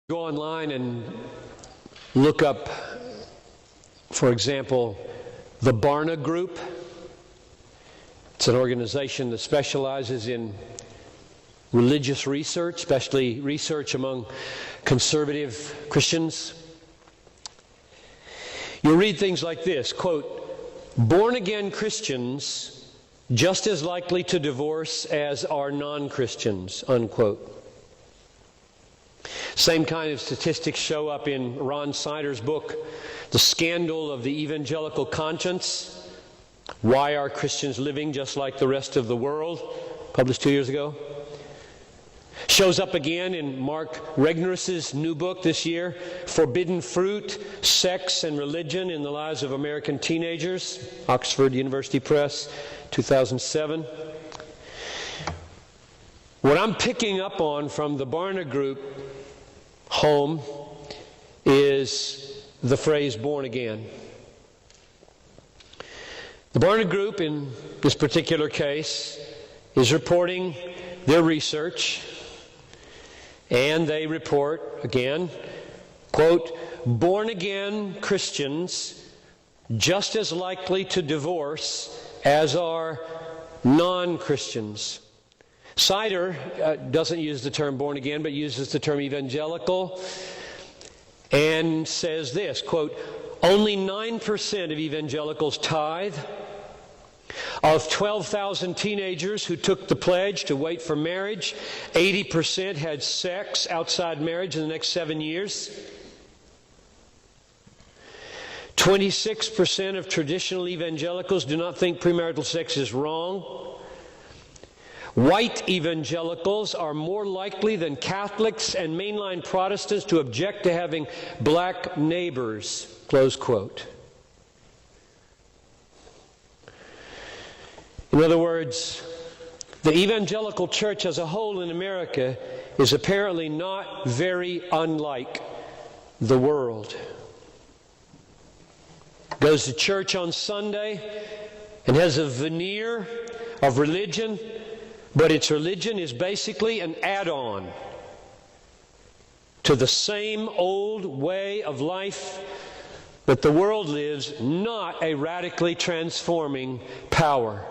Go online and look up, for example, the Barna Group. It's an organization that specializes in religious research, especially research among conservative Christians. You'll read things like this, quote, "Born-again Christians just as likely to divorce as are non-Christians," unquote. Same kind of statistics show up in Ron Sider's book, The Scandal of the Evangelical Conscience, Why Are Christians Living Just Like the Rest of the World, published 2 years ago. Shows up again in Mark Regnerus's new book this year, Forbidden Fruit, Sex and Religion in the Lives of American Teenagers, Oxford University Press, 2007. What I'm picking up on from the Barna Group home is the phrase born again. The Barna Group in this particular case is reporting their research, and they report again, quote, "Born again Christians just as likely to divorce as are non-Christians." Sider doesn't use the term born again, but uses the term evangelical, and says this, quote, "Only 9% of evangelicals tithe. Of 12,000 teenagers who took the pledge to wait for marriage, 80% had sex outside marriage in the next 7 years. 26% of traditional evangelicals do not think premarital sex is wrong. White evangelicals are more likely than Catholics and mainline Protestants to object to having black neighbors," close quote. In other words, the evangelical church as a whole in America is apparently not very unlike the world. Goes to church on Sunday and has a veneer of religion, but its religion is basically an add-on to the same old way of life that the world lives, not a radically transforming power.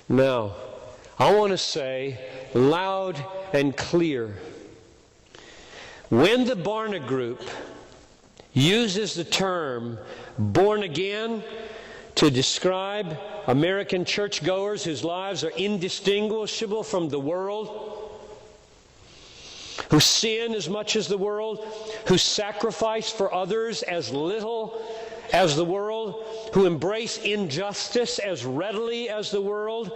Now, I want to say loud and clear, when the Barna Group uses the term born again to describe American churchgoers whose lives are indistinguishable from the world, who sin as much as the world, who sacrifice for others as little as the world, who embrace injustice as readily as the world,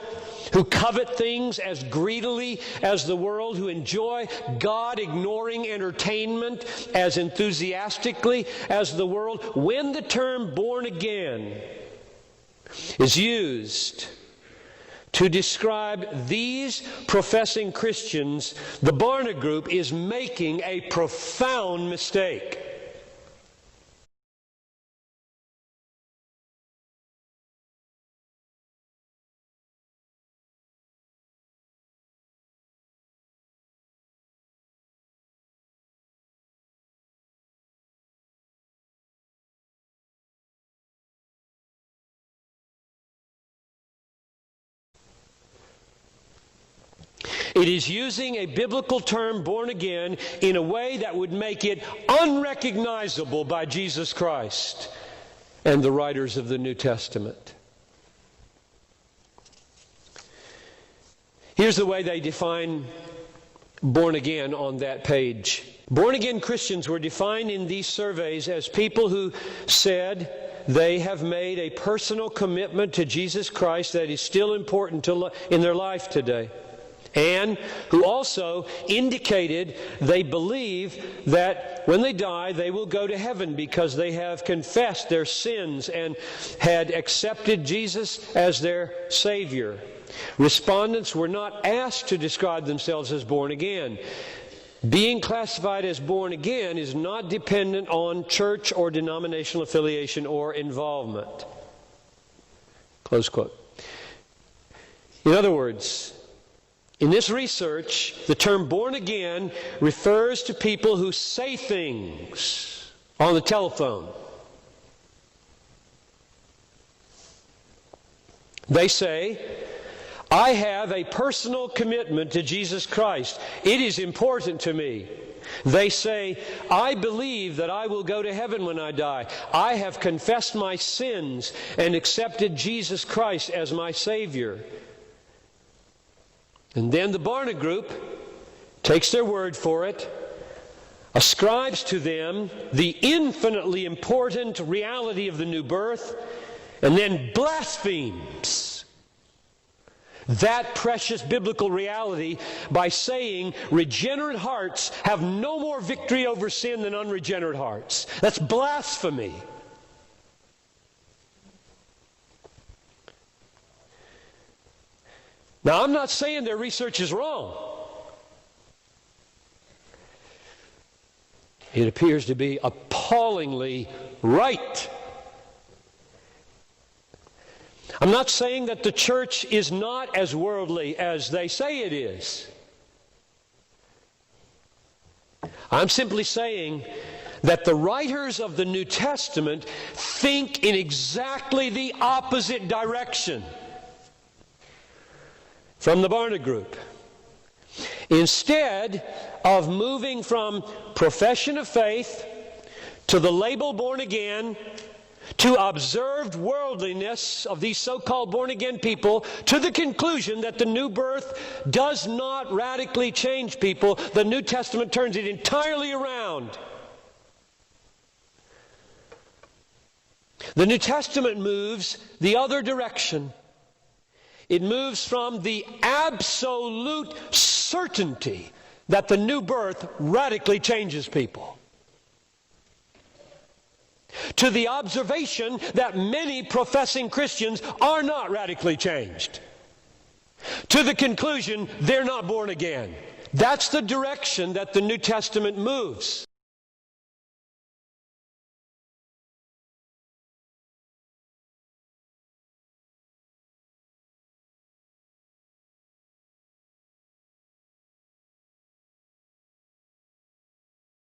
who covet things as greedily as the world, who enjoy God-ignoring entertainment as enthusiastically as the world, when the term born again is used to describe these professing Christians, the Barna Group is making a profound mistake. It is using a biblical term, born again, in a way that would make it unrecognizable by Jesus Christ and the writers of the New Testament. Here's the way they define born again on that page. Born again Christians were defined in these surveys as people who said they have made a personal commitment to Jesus Christ that is still important in their life today, and who also indicated they believe that when they die they will go to heaven because they have confessed their sins and had accepted Jesus as their Savior. Respondents were not asked to describe themselves as born again. Being classified as born again is not dependent on church or denominational affiliation or involvement. Close quote. In other words, In this research, the term born again refers to people who say things on the telephone. They say, I have a personal commitment to Jesus Christ. It is important to me. They say, I believe that I will go to heaven when I die. I have confessed my sins and accepted Jesus Christ as my Savior. And then the Barna Group takes their word for it, ascribes to them the infinitely important reality of the new birth, and then blasphemes that precious biblical reality by saying regenerate hearts have no more victory over sin than unregenerate hearts. That's blasphemy. Now, I'm not saying their research is wrong. It appears to be appallingly right. I'm not saying that the church is not as worldly as they say it is. I'm simply saying that the writers of the New Testament think in exactly the opposite direction from the Barna Group. Instead of moving from profession of faith to the label born again, to observed worldliness of these so-called born-again people, to the conclusion that the new birth does not radically change people, the New Testament turns it entirely around. The New Testament moves the other direction. It moves from the absolute certainty that the new birth radically changes people to the observation that many professing Christians are not radically changed, to the conclusion they're not born again. That's the direction that the New Testament moves.